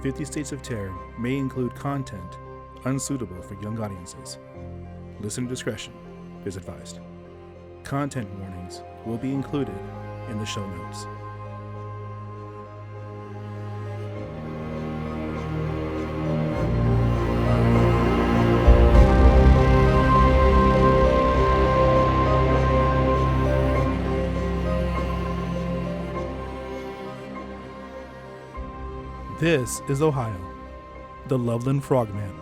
50 States of Terror may include content unsuitable for young audiences. Listener discretion is advised. Content warnings will be included in the show notes. This is Ohio, the Loveland Frogman.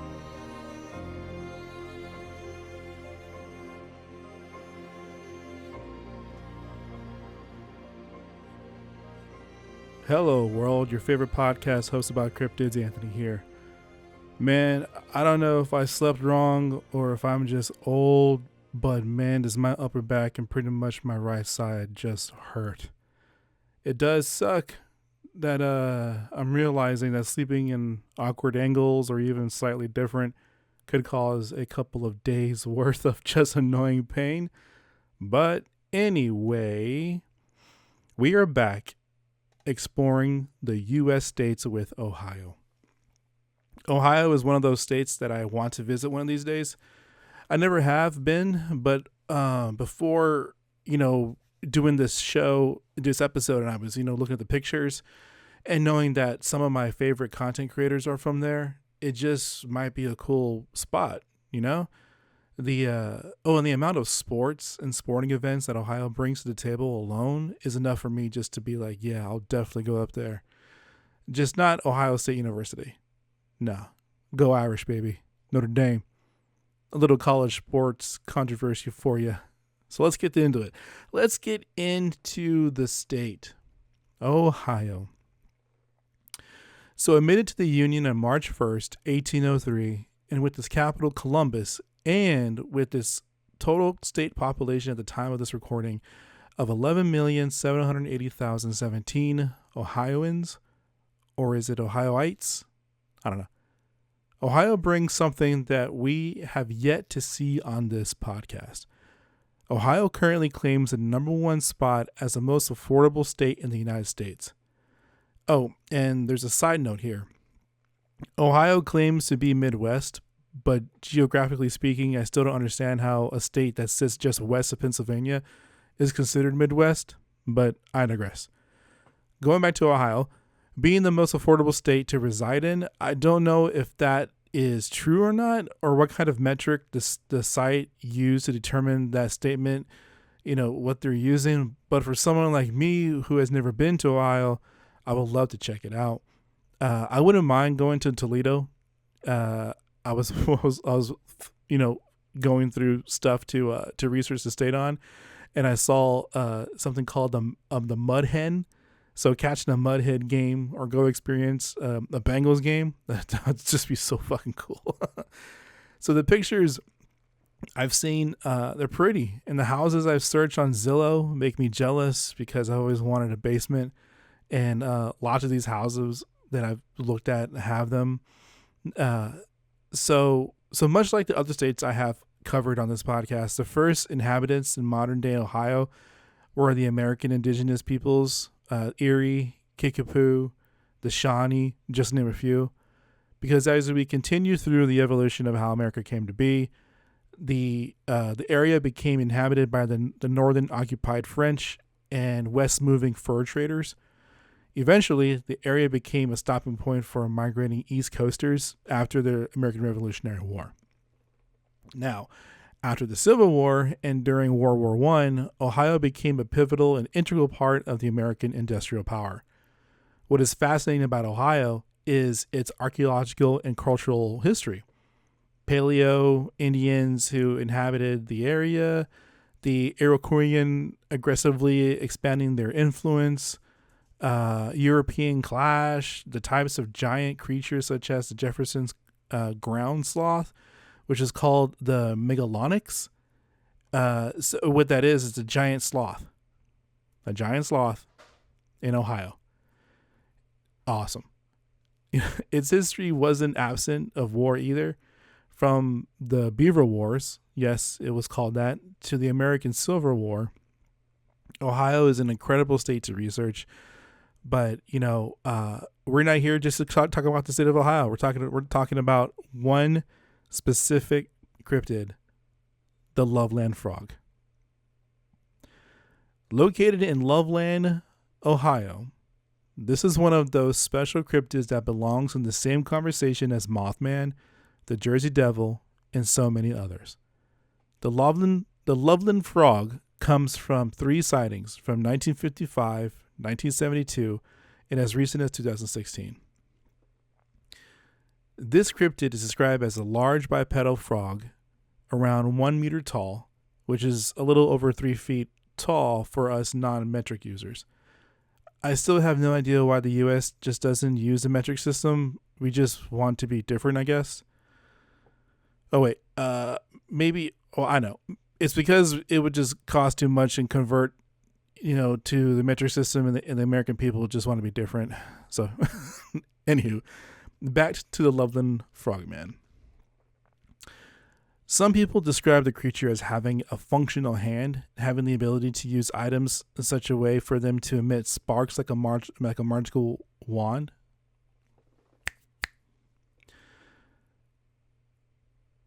Hello world, your favorite podcast host about cryptids, Anthony here. Man, I don't know if I slept wrong or if I'm just old, but man, does my upper back and pretty much my right side just hurt. It does suck that I'm realizing that sleeping in awkward angles or even slightly different could cause a couple of days worth of just annoying pain. But anyway, we are back exploring the U.S. states with Ohio. Ohio is one of those states that I want to visit one of these days. I never have been, but before, doing this episode, and I was, looking at the pictures and knowing that some of my favorite content creators are from there, it just might be a cool spot, and the amount of sports and sporting events that Ohio brings to the table alone is enough for me just to be like, yeah, I'll definitely go up there. Just not Ohio State University. No, go Irish, baby. Notre Dame. A little college sports controversy for you. So let's get into it. Let's get into the state, Ohio. So admitted to the Union on March 1st, 1803, and with its capital Columbus, and with its total state population at the time of this recording of 11,780,017 Ohioans, or is it Ohioites? I don't know. Ohio brings something that we have yet to see on this podcast. Ohio currently claims the number one spot as the most affordable state in the United States. Oh, and there's a side note here. Ohio claims to be Midwest, but geographically speaking, I still don't understand how a state that sits just west of Pennsylvania is considered Midwest, but I digress. Going back to Ohio, being the most affordable state to reside in, I don't know if that is true or not, or what kind of metric the site used to determine that statement, what they're using. But for someone like me who has never been to Ohio, I would love to check it out. I wouldn't mind going to Toledo. I was going through stuff to research the state on, and I saw something called the Mud Hen. So catching a Mud Hen game or go experience a Bengals game, that would just be so fucking cool. So the pictures I've seen, they're pretty, and the houses I've searched on Zillow make me jealous because I always wanted a basement, and lots of these houses that I've looked at have them. So much like the other states I have covered on this podcast, the first inhabitants in modern day Ohio were the American indigenous peoples, Erie, Kickapoo, the Shawnee, just to name a few. Because as we continue through the evolution of how America came to be, the area became inhabited by the northern occupied French and west moving fur traders. Eventually, the area became a stopping point for migrating East Coasters after the American Revolutionary War. Now, after the Civil War and during World War I, Ohio became a pivotal and integral part of the American industrial power. What is fascinating about Ohio is its archaeological and cultural history. Paleo Indians who inhabited the area, the Iroquoian aggressively expanding their influence, European clash, the types of giant creatures such as the Jefferson's ground sloth, which is called the megalonyx. So what that is a giant sloth. A giant sloth in Ohio. Awesome. Its history wasn't absent of war either. From the Beaver Wars, yes, it was called that, to the American Civil War, Ohio is an incredible state to research. But, we're not here just to talk about the state of Ohio. We're talking about one specific cryptid, the Loveland frog. Located in Loveland, Ohio, this is one of those special cryptids that belongs in the same conversation as Mothman, the Jersey Devil, and so many others. The Loveland frog comes from 3 sightings from 1955, 1972, and as recent as 2016. This cryptid is described as a large bipedal frog around 1 meter tall, which is a little over 3 feet tall for us non-metric users. I still have no idea why the U.S. just doesn't use the metric system. We just want to be different, I guess. Oh, wait. Maybe. Well, I know. It's because it would just cost too much and convert, to the metric system, and the American people just want to be different. So, anywho, back to the Loveland Frogman. Some people describe the creature as having a functional hand, having the ability to use items in such a way for them to emit sparks like a magical wand.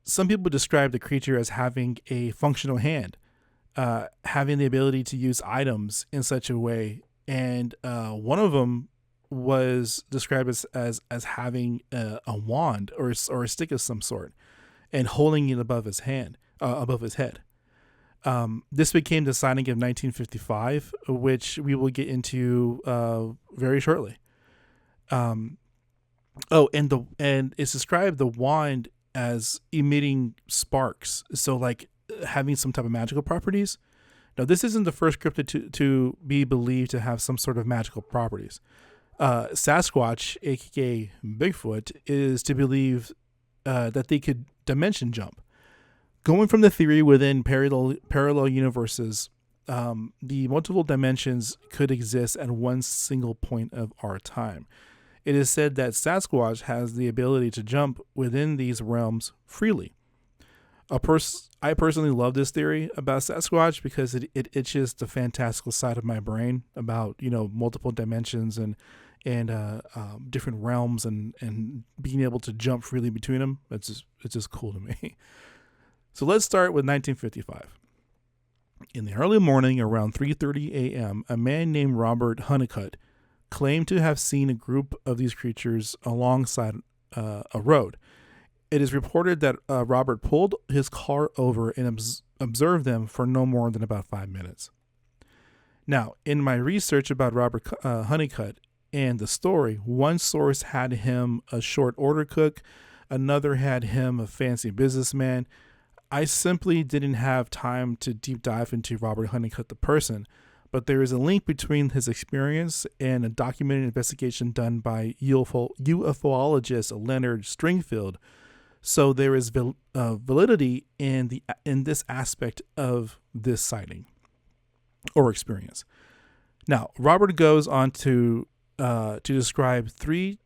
Some people describe the creature as having a functional hand, having the ability to use items in such a way, and one of them was described as having a wand or a stick of some sort, and holding it above his head. This became the sighting of 1955, which we will get into very shortly. And it's described the wand as emitting sparks, so like having some type of magical properties. Now, this isn't the first cryptid to be believed to have some sort of magical properties. Sasquatch, aka Bigfoot, is to believe that they could dimension jump. Going from the theory within parallel universes, the multiple dimensions could exist at one single point of our time. It is said that Sasquatch has the ability to jump within these realms freely. I personally love this theory about Sasquatch because it itches the fantastical side of my brain about multiple dimensions and different realms and being able to jump freely between them. It's just cool to me. So let's start with 1955. In the early morning, around 3:30 a.m., a man named Robert Honeycutt claimed to have seen a group of these creatures alongside a road. It is reported that Robert pulled his car over and observed them for no more than about 5 minutes. Now, in my research about Robert Honeycutt and the story, one source had him a short order cook, another had him a fancy businessman. I simply didn't have time to deep dive into Robert Honeycutt the person, but there is a link between his experience and a documented investigation done by UFOologist Leonard Stringfield. So there is validity in this aspect of this sighting or experience. Now, Robert goes on to describe 3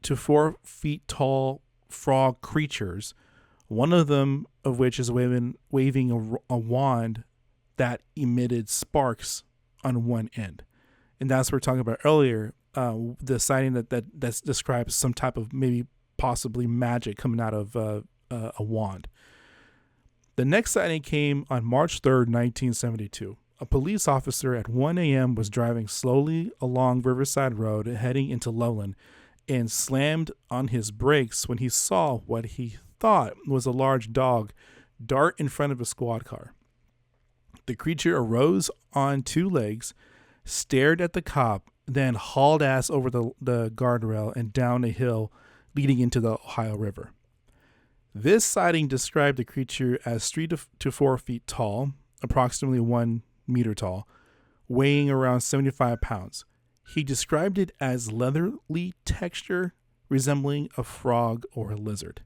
to 4 feet tall frog creatures, one of them of which is waving a wand that emitted sparks on one end. And that's what we're talking about earlier, the sighting that describes some type of maybe possibly magic coming out of a wand. The next sighting came on March 3rd, 1972. A police officer at 1 a.m. was driving slowly along Riverside Road heading into Loveland and slammed on his brakes when he saw what he thought was a large dog dart in front of a squad car. The creature arose on 2 legs, stared at the cop, then hauled ass over the guardrail and down a hill leading into the Ohio River. This sighting described the creature as 3 to 4 feet tall, approximately 1 meter tall, weighing around 75 pounds. He described it as leathery texture, resembling a frog or a lizard.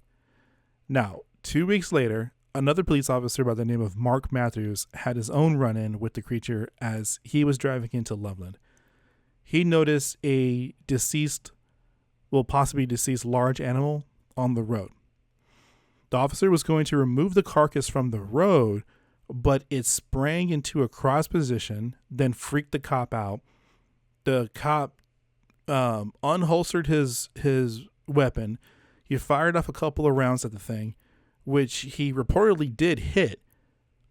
Now, 2 weeks later, another police officer by the name of Mark Matthews had his own run-in with the creature as he was driving into Loveland. He noticed a possibly deceased large animal on the road. The officer was going to remove the carcass from the road, but it sprang into a cross position, then freaked the cop out. The cop unholstered his weapon. He fired off a couple of rounds at the thing, which he reportedly did hit.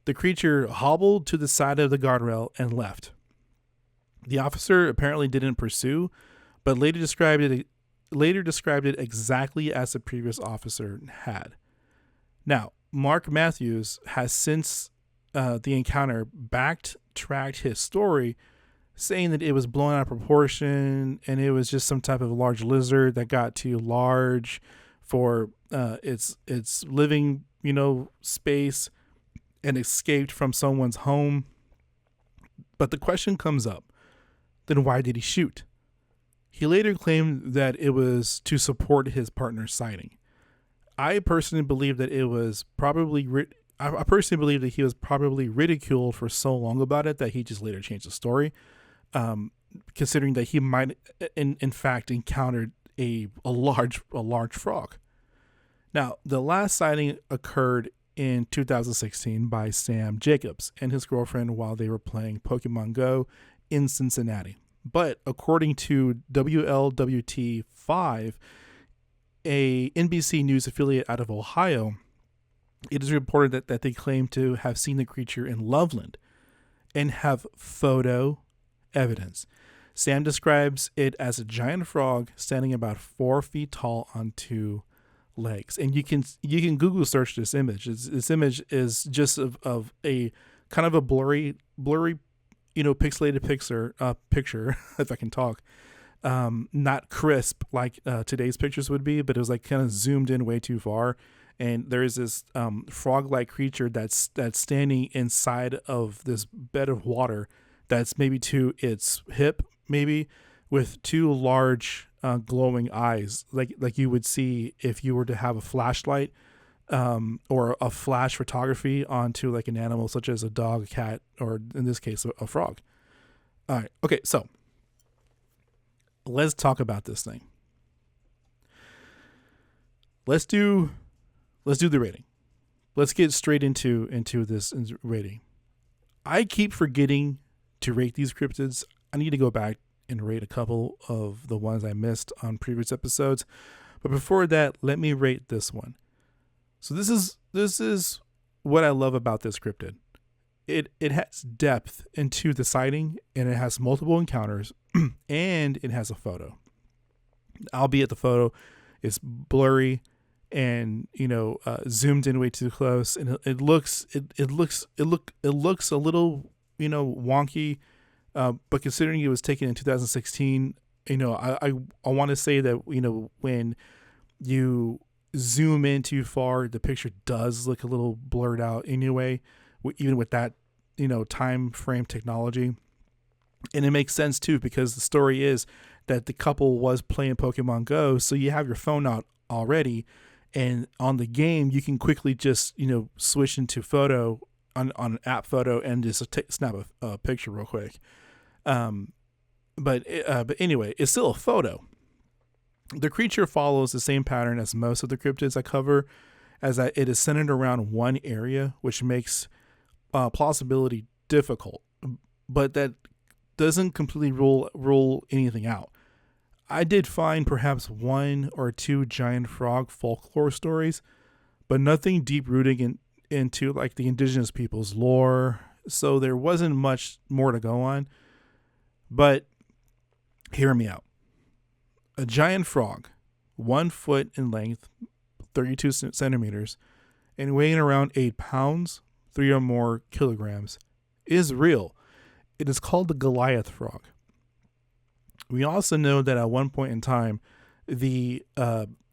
The creature hobbled to the side of the guardrail and left. The officer apparently didn't pursue, but later described it exactly as the previous officer had. Now, Mark Matthews has since the encounter backtracked his story, saying that it was blown out of proportion and it was just some type of large lizard that got too large for its living, space, and escaped from someone's home. But the question comes up, then why did he shoot? He later claimed that it was to support his partner's sighting. I personally believe that he was probably ridiculed for so long about it that he just later changed the story, considering that he might in fact encountered a large frog. Now, the last sighting occurred in 2016 by Sam Jacobs and his girlfriend while they were playing Pokemon Go in Cincinnati. But according to WLWT5, a NBC News affiliate out of Ohio, it is reported that they claim to have seen the creature in Loveland and have photo evidence. Sam describes it as a giant frog standing about 4 feet tall on 2 legs. And you can Google search this image. This image is just of a kind of a blurry, pixelated picture, if I can talk. Not crisp like today's pictures would be, but it was like kind of zoomed in way too far. And there is this frog-like creature that's standing inside of this bed of water that's maybe to its hip, maybe, with 2 large glowing eyes, like you would see if you were to have a flashlight or a flash photography onto like an animal such as a dog, a cat, or in this case a frog. All right, okay, so let's talk about this thing. Let's do the rating. Let's get straight into this rating. I keep forgetting to rate these cryptids. I need to go back and rate a couple of the ones I missed on previous episodes. But before that, let me rate this one. So this is what I love about this cryptid. It has depth into the sighting, and it has multiple encounters, and it has a photo. Albeit the photo is blurry and zoomed in way too close, and it looks a little wonky. But considering it was taken in 2016, I want to say that when you zoom in too far, the picture does look a little blurred out anyway, even with that time frame technology. And it makes sense too, because the story is that the couple was playing Pokemon Go, so you have your phone out already, and on the game you can quickly just switch into photo on an app photo and just snap a picture real quick. But anyway, it's still a photo. The creature follows the same pattern as most of the cryptids I cover, as that it is centered around one area, which makes plausibility difficult. But that doesn't completely rule anything out. I did find perhaps 1 or 2 giant frog folklore stories, but nothing deep rooting into like the indigenous people's lore. So there wasn't much more to go on. But hear me out. A giant frog, 1 foot in length, 32 centimeters, and weighing around 8 pounds, 3 or more kilograms, is real. It is called the Goliath frog. We also know that at one point in time, the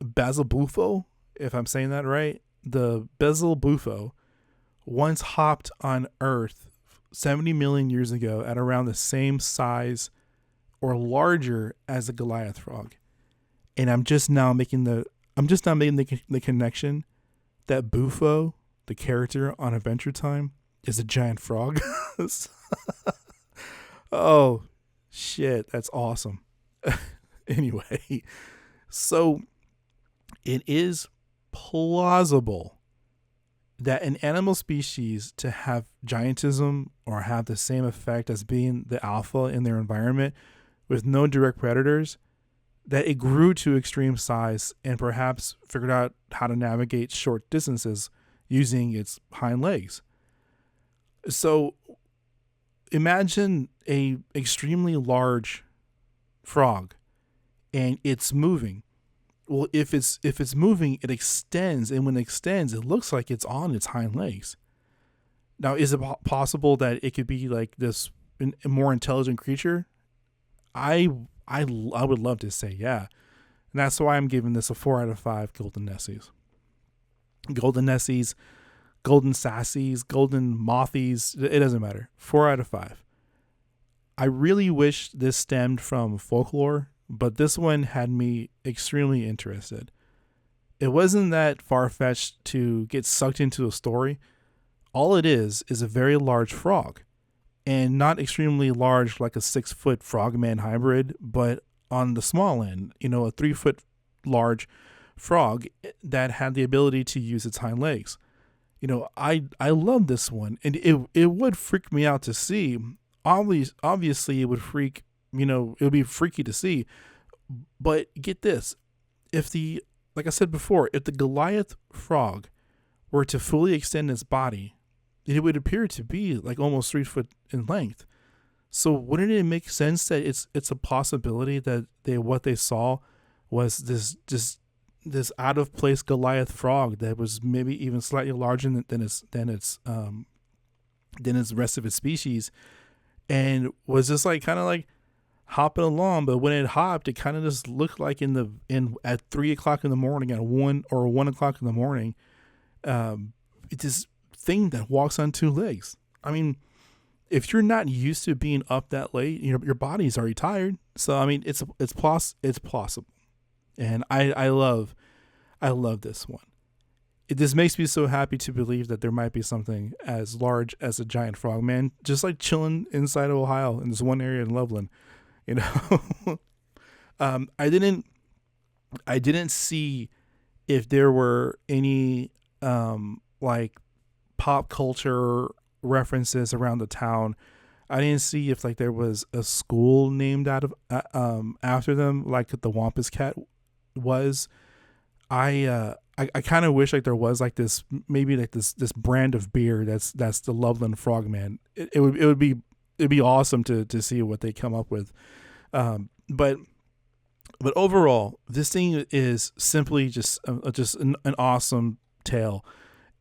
Basil Bufo, if I'm saying that right, the Basil Bufo once hopped on Earth 70 million years ago at around the same size or larger as the Goliath frog. And I'm just now making the connection that Bufo, the character on Adventure Time, is a giant frog. Oh, shit, that's awesome. Anyway, so it is plausible that an animal species to have giantism or have the same effect as being the alpha in their environment with no direct predators that it grew to extreme size and perhaps figured out how to navigate short distances using its hind legs. So imagine a extremely large frog and it's moving. Well, if it's moving, it extends, and when it extends, it looks like it's on its hind legs. Now, is it possible that it could be like this a more intelligent creature? I would love to say yeah. And that's why I'm giving this a 4 out of 5 golden Nessies. Golden Nessies, golden sassies, golden mothies, it doesn't matter. 4 out of 5. I really wish this stemmed from folklore, but this one had me extremely interested. It wasn't that far-fetched to get sucked into a story. All it is a very large frog. And not extremely large like a 6-foot frogman hybrid, but on the small end, a 3-foot large frog that had the ability to use its hind legs. I love this one, and it would freak me out to see. Obviously it would freak, it would be freaky to see. But get this, like I said before, if the Goliath frog were to fully extend its body, it would appear to be like almost 3 foot in length. So wouldn't it make sense that it's a possibility that what they saw was this out of place Goliath frog that was maybe even slightly larger than its rest of its species, and was just like kind of like hopping along. But when it hopped, it kind of just looked like at 3 o'clock in the morning, at 1 o'clock in the morning, it just thing that walks on 2 legs. I mean, if you're not used to being up that late, your body's already tired. So I mean, it's plausible, and I love this one. This makes me so happy to believe that there might be something as large as a giant frogman just like chilling inside of Ohio in this one area in Loveland. I didn't see if there were any like pop culture references around the town. I didn't see if like there was a school named after them, like the Wampus Cat was. I kind of wish like there was like this, maybe like this brand of beer that's the Loveland Frogman. It'd be awesome to see what they come up with. But overall, this thing is simply just an awesome tale.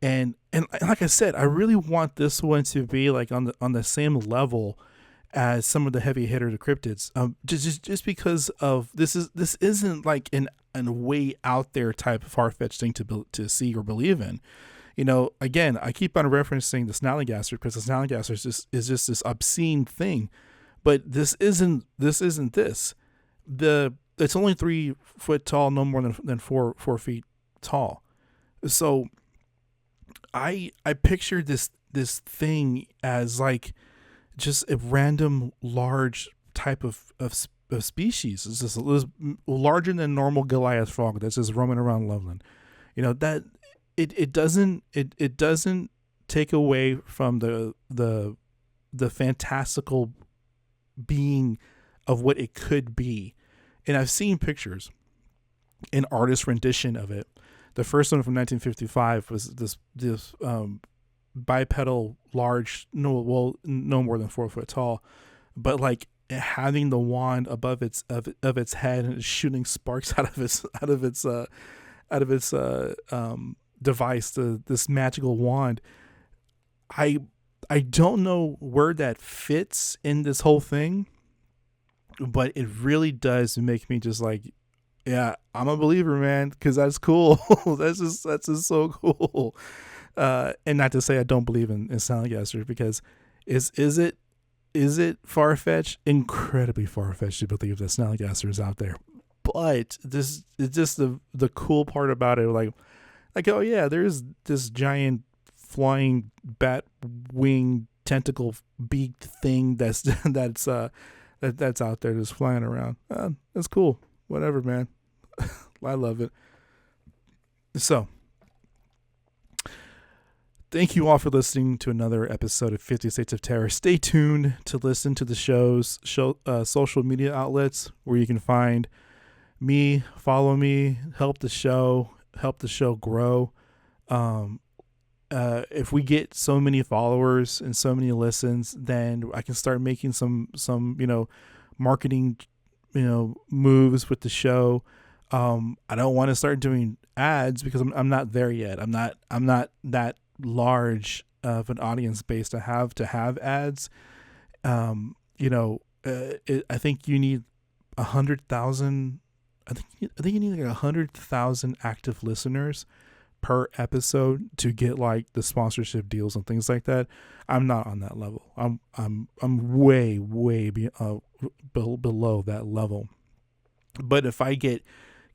And like I said, I really want this one to be like on the same level as some of the heavy hitter the cryptids. Just because of this isn't like an way out there type of far-fetched thing to see or believe in. Again, I keep on referencing the snallygaster because the snallygaster is just this obscene thing, but this isn't this. It's only 3 foot tall, no more than 4 feet tall. So I pictured this thing as like just a random large type of species. It's just larger than normal Goliath frog that's just roaming around Loveland. That it doesn't take away from the fantastical being of what it could be. And I've seen pictures, an artist rendition of it. The first one from 1955 was this bipedal large, no more than 4 foot tall, but like having the wand above its head and shooting sparks out of its device, this magical wand. I don't know where that fits in this whole thing, but it really does make me just like, yeah, I'm a believer, man, because that's cool. that's just so cool. And not to say I don't believe in snallygasters, because is it far-fetched? Incredibly far-fetched to believe that snallygaster is out there. But this is just the cool part about it. Like, oh yeah, there's this giant flying bat wing tentacle beaked thing that's out there just flying around. That's cool. Whatever, man. I love it. So, thank you all for listening to another episode of 50 States of Terror. Stay tuned to listen to the show's social media outlets where you can find follow me, help the show grow. If we get so many followers and so many listens, then I can start making some marketing moves with the show. I don't want to start doing ads because I'm not there yet. I'm not that large of an audience base to have ads. I think you need 100,000. I think you need like 100,000 active listeners per episode to get like the sponsorship deals and things like that. I'm not on that level. I'm way below that level. But if I get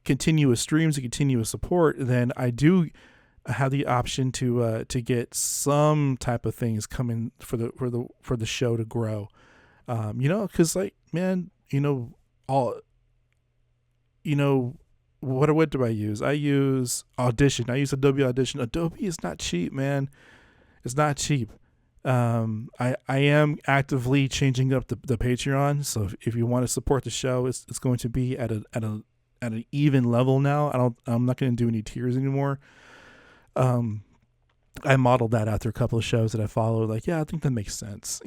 continuous streams and continuous support, then I do have the option to get some type of things coming for the show to grow. Because like, man, what do I use? I use Audition. I use Adobe Audition. Adobe is not cheap, man. It's not cheap. I am actively changing up the Patreon. So if you want to support the show, it's going to be at an even level now. I'm not going to do any tiers anymore. I modeled that after a couple of shows that I followed. Like, yeah, I think that makes sense.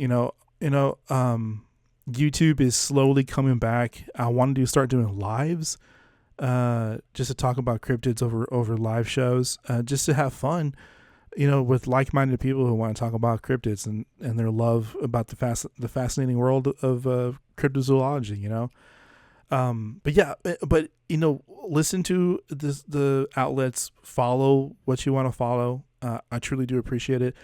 YouTube is slowly coming back. I wanted to start doing lives, just to talk about cryptids over live shows, just to have fun, with like-minded people who want to talk about cryptids and their love about the fascinating world of cryptozoology. But listen to the outlets, follow what you want to follow. I truly do appreciate it.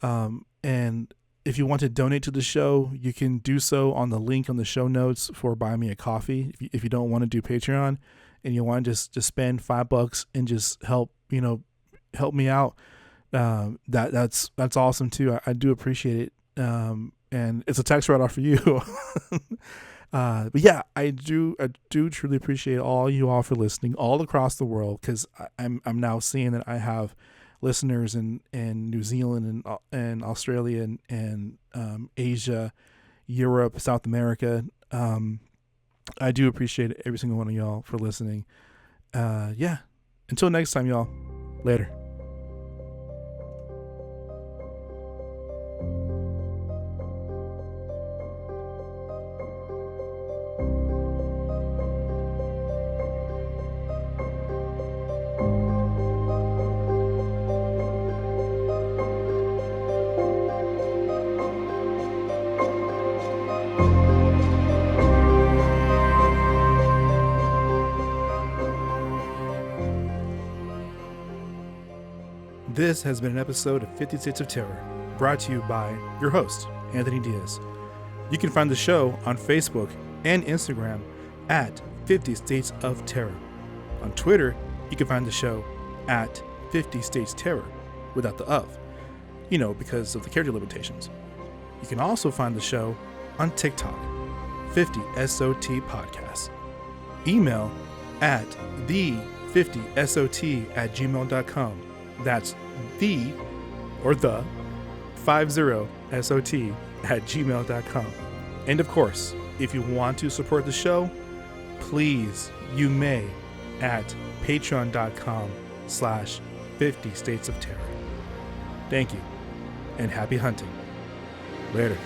And if you want to donate to the show, you can do so on the link on the show notes for Buy Me a Coffee. If you don't want to do Patreon and you want to just spend $5 and just help me out, that's awesome too. I do appreciate it. And it's a tax write-off for you. But yeah, I do truly appreciate all you all for listening all across the world, because I'm now seeing that I have listeners in New Zealand and Australia and Asia, Europe, South America. I do appreciate every single one of y'all for listening. Until next time, y'all. Later. This has been an episode of 50 States of Terror, brought to you by your host, Anthony Diaz. You can find the show on Facebook and Instagram at 50 States of Terror. On Twitter, you can find the show at 50 States Terror, without the of, because of the character limitations. You can also find the show on TikTok, 50 SOT Podcast. Email at the50sot@gmail.com. That's the 50SOT@gmail.com. And of course, if you want to support the show, please, you may at patreon.com/50 States of Terror. Thank you, and happy hunting. Later.